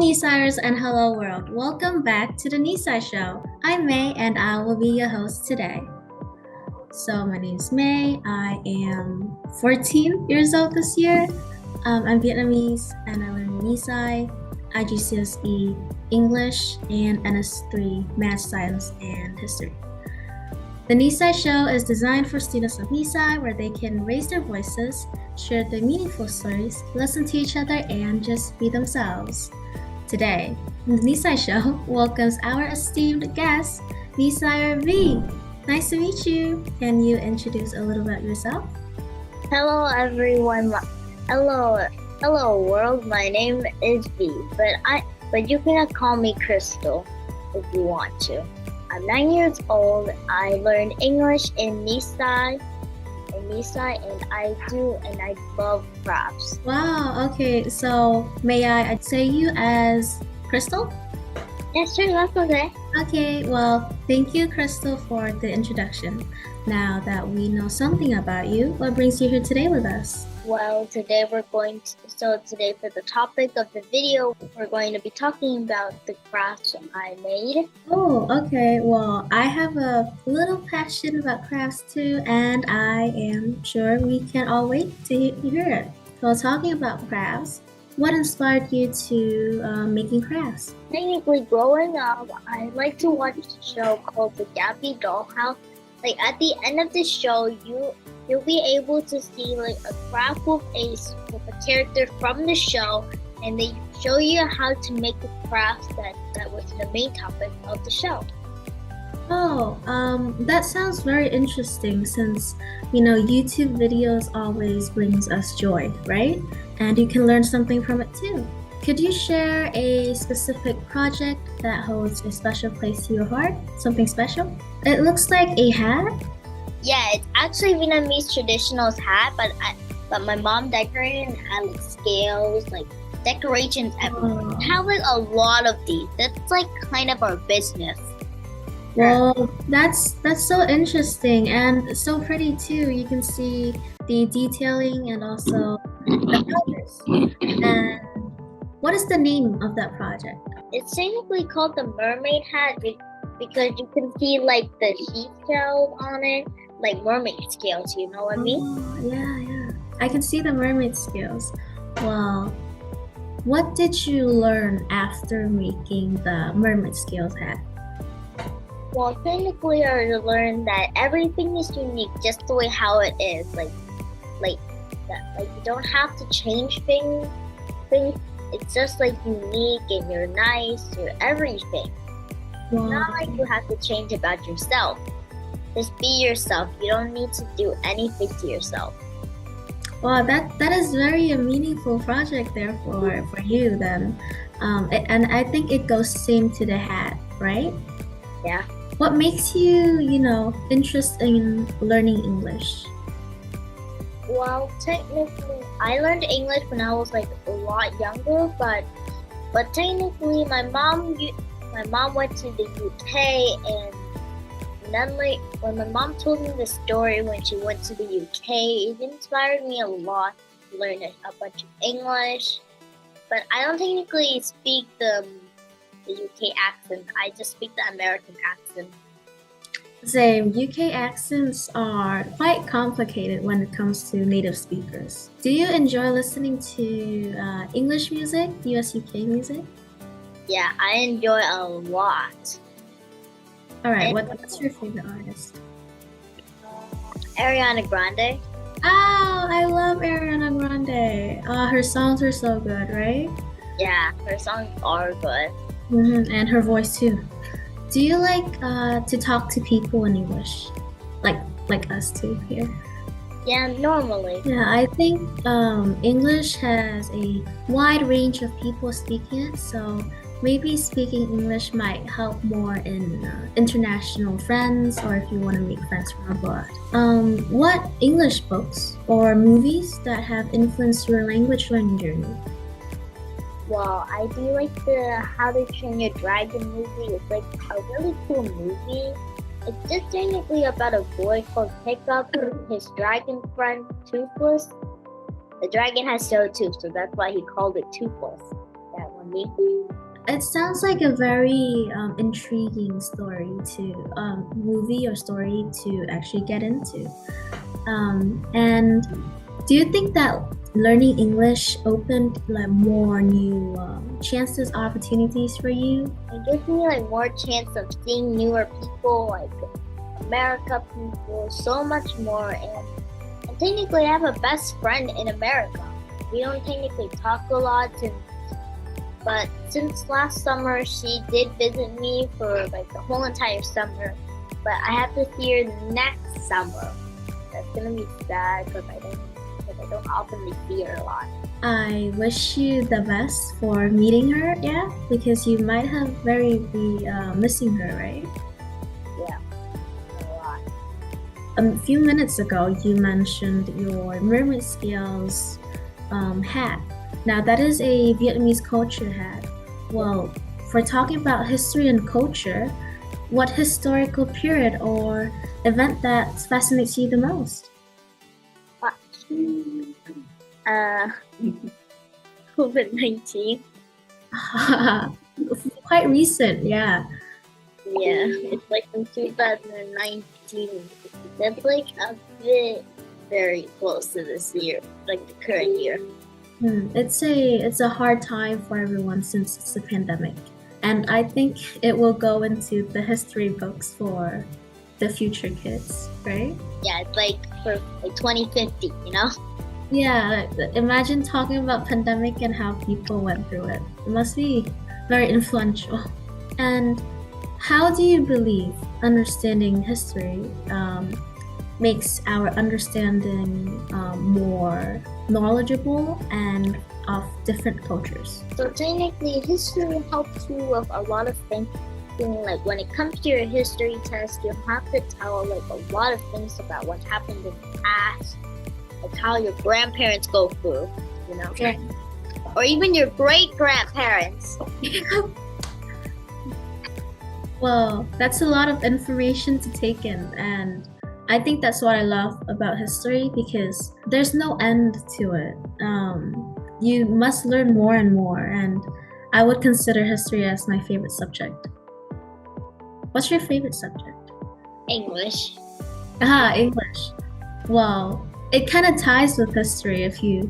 Nisaiers and hello world. Welcome back to the Nisai Show. I'm May and I will be your host today. So my name is May. I am 14 years old this year. I'm Vietnamese and I learn Nisai, IGCSE, English, and NS3 Math, Science, and History. The Nisai Show is designed for students of Nisai where they can raise their voices, share their meaningful stories, listen to each other, and just be themselves. Today, the Nisai Show welcomes our esteemed guest, Nisaier V. Nice to meet you. Can you introduce a little about yourself? Hello everyone. Hello world. My name is V, but you can call me Crystal if you want to. I'm 9 years old. I learned English in Nisai, and I love crafts. Wow, okay, so may I say you as Crystal? Yeah, sure, that's okay. Okay, well, thank you, Crystal, for the introduction. Now that we know something about you, what brings you here today with us? Well, today for the topic of the video, we're going to be talking about the crafts I made. Oh, okay. Well, I have a little passion about crafts too, and I am sure we can all wait to hear it. So, talking about crafts, what inspired you to making crafts? Technically, growing up, I like to watch a show called The Gabby Dollhouse. Like at the end of the show, you'll be able to see like a craft with a character from the show, and they show you how to make the crafts that was the main topic of the show. Oh, that sounds very interesting since, YouTube videos always brings us joy, right? And you can learn something from it too. Could you share a specific project that holds a special place to your heart? Something special? It looks like a hat. Yeah, it's actually Vietnamese traditional hat, but my mom decorated and had like scales, like decorations everywhere. Oh. We have like a lot of these. That's like kind of our business. Well, that's so interesting and so pretty too. You can see the detailing and also the colors. And what is the name of that project? It's technically called the mermaid hat because you can see like the seashells on it, like mermaid scales, you know what I mean? Oh, yeah. I can see the mermaid scales. Well, what did you learn after making the mermaid scales hat? Well, technically I learned that everything is unique just the way how it is. Like you don't have to change things. It's just like unique and you're nice, you're everything. Wow. Not like you have to change about yourself. Just be yourself. You don't need to do anything to yourself. Wow, that is very a meaningful project there for you then. And I think it goes same to the hat, right? Yeah. What makes you, interested in learning English? Well, technically, I learned English when I was like a lot younger, but technically, my mom went to the UK, and then like when my mom told me the story when she went to the UK, it inspired me a lot to learn a bunch of English. But I don't technically speak the UK accent. I just speak the American accent. Same. UK accents are quite complicated when it comes to native speakers. Do you enjoy listening to English music, US UK music? Yeah, I enjoy a lot. All right, what's your favorite artist? Ariana Grande. Oh, I love Ariana Grande. Her songs are so good, right? Yeah, her songs are good. And her voice too. Do you like to talk to people in English, like us two here? Yeah, normally. Yeah, I think English has a wide range of people speaking it, so maybe speaking English might help more in international friends or if you want to make friends from abroad. What English books or movies that have influenced your language learning journey? Well, I do like the How to Train Your Dragon movie. It's like a really cool movie. It's just technically about a boy called Hiccup and his dragon friend Toothless. The dragon has no tooth, so that's why he called it Toothless. That one movie. It sounds like a very intriguing movie or story to actually get into. And do you think that learning English opened like more new chances, opportunities for you? It gives me like more chance of seeing newer people, like America people, so much more. And technically, I have a best friend in America. We don't technically talk a lot, but since last summer, she did visit me for like the whole entire summer. But I have to see her next summer. That's gonna be sad because I don't often see her a lot. I wish you the best for meeting her, yeah, because you might have be missing her, right? Yeah, a lot. A few minutes ago, you mentioned your mermaid scales hat. Now, that is a Vietnamese culture hat. Well, for talking about history and culture, what historical period or event that fascinates you the most? COVID-19. Quite recent, yeah. Yeah, it's like in 2019. That's like a bit very close to this year, like the current year. It's a hard time for everyone since it's a pandemic, and I think it will go into the history books for the future kids, right? Yeah, it's like for like 2050, you know? Yeah, imagine talking about pandemic and how people went through it. It must be very influential. And how do you believe understanding history makes our understanding more knowledgeable and of different cultures? So technically, history helps you with a lot of things. Like when it comes to your history test, you have to tell like a lot of things about what happened in the past, like how your grandparents go through, you know, Yeah. or even your great grandparents. Well, that's a lot of information to take in, and I think that's what I love about history because there's no end to it. You must learn more and more, and I would consider history as my favorite subject. What's your favorite subject? English. English. Well, it kind of ties with history if you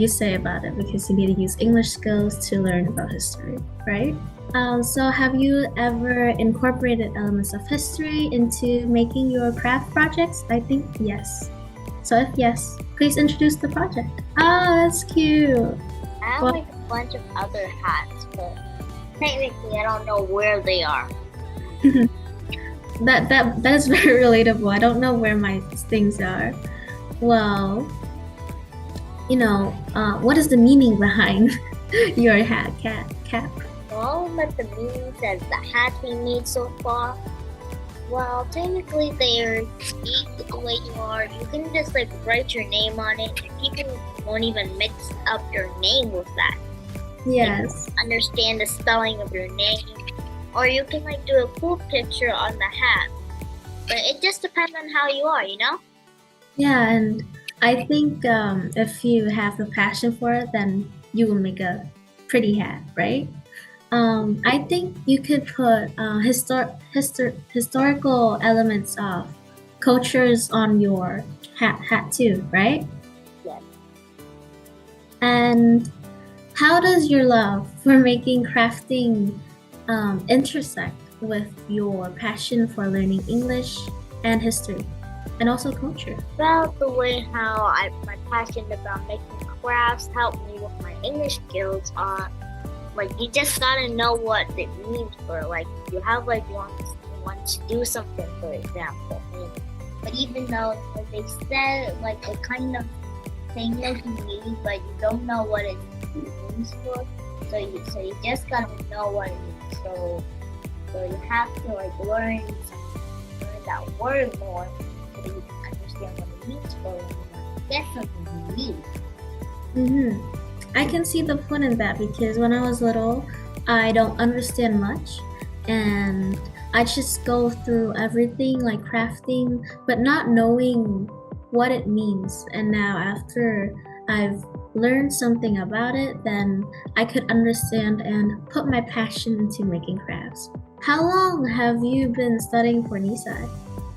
say about it because you need to use English skills to learn about history, right? So have you ever incorporated elements of history into making your craft projects? I think yes. So if yes, please introduce the project. That's cute. I have like a bunch of other hats, but technically I don't know where they are. That is very relatable. I don't know where my things are. Well, what is the meaning behind your cap? Well, but the meanings that the hats we made so far, well, technically they're unique the way you are. You can just like write your name on it, and people won't even mix up your name with that. Yes. Understand the spelling of your name, or you can like do a cool picture on the hat. But it just depends on how you are, you know? Yeah, and I think if you have the passion for it, then you will make a pretty hat, right? I think you could put historical elements of cultures on your hat too, right? Yes. And how does your love for making crafting intersect with your passion for learning English and history and also culture? About the way how my passion about making crafts helped me with my English skills are like you just gotta know what it means for like you have like you want to do something for example. But even though like, they said like a kind of thing that you need but you don't know what it means for, so you just gotta know what it means. So you have to like learn that word more so that you can understand what it means for when you get something you need. I can see the point in that because when I was little, I don't understand much and I just go through everything like crafting, but not knowing what it means. And now after I've learned something about it, then I could understand and put my passion into making crafts. How long have you been studying for Nisai?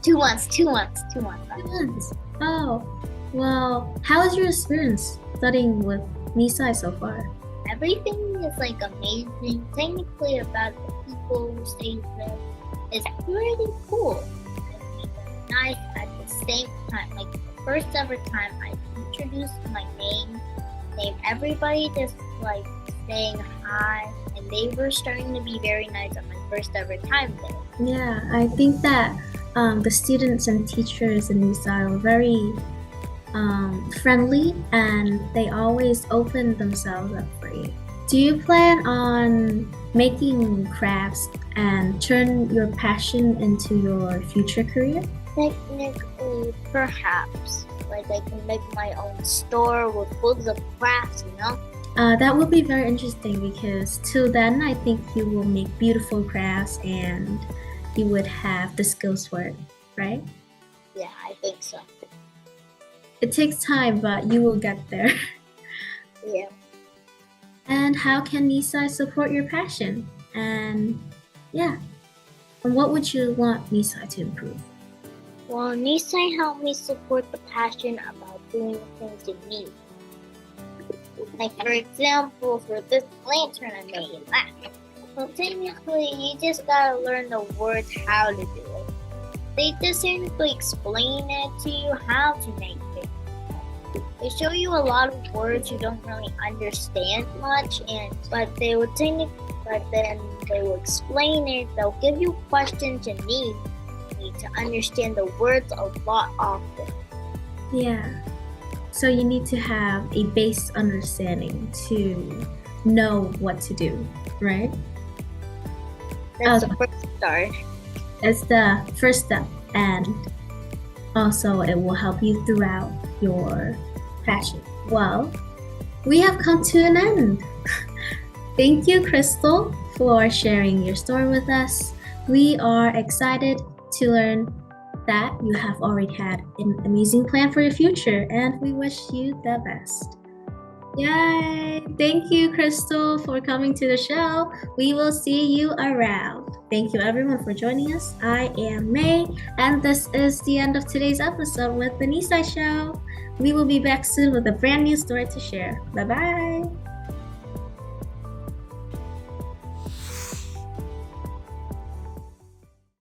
2 months, 2 months, 2 months. 2 months. Oh, well, how is your experience studying with Nisai so far? Everything is like amazing. Technically, about the people who stay there is really cool. And they're nice at the same time. Like the first ever time I introduced my name, everybody just like saying hi, and they were starting to be very nice at my first ever time there. Yeah, I think that the students and teachers in Nisai are very friendly, and they always open themselves up for you. Do you plan on making crafts and turn your passion into your future career? Technically, perhaps. Like I can make my own store with full of crafts, you know? That would be very interesting, because till then I think you will make beautiful crafts and you would have the skills for it, right? Yeah, I think so. It takes time, but you will get there. Yeah. And how can Nisai support your passion? And yeah, and what would you want Nisai to improve? Well, Nisai helped me support the passion about doing the things you need. Like for example, for this lantern I made. Well, technically, you just gotta learn the words how to do it. They just simply explain it to you how to make it. They show you a lot of words you don't really understand much, but then they will explain it. They'll give you questions you need to understand the words a lot often. Yeah. So you need to have a base understanding to know what to do, right? That's the first start. It's the first step, and also it will help you throughout your passion. Well, we have come to an end. Thank you, Crystal, for sharing your story with us. We are excited to learn that you have already had an amazing plan for your future, and we wish you the best. Yay! Thank you, Crystal, for coming to the show. We will see you around. Thank you, everyone, for joining us. I am May, and this is the end of today's episode with the Nisai Show. We will be back soon with a brand new story to share. Bye-bye!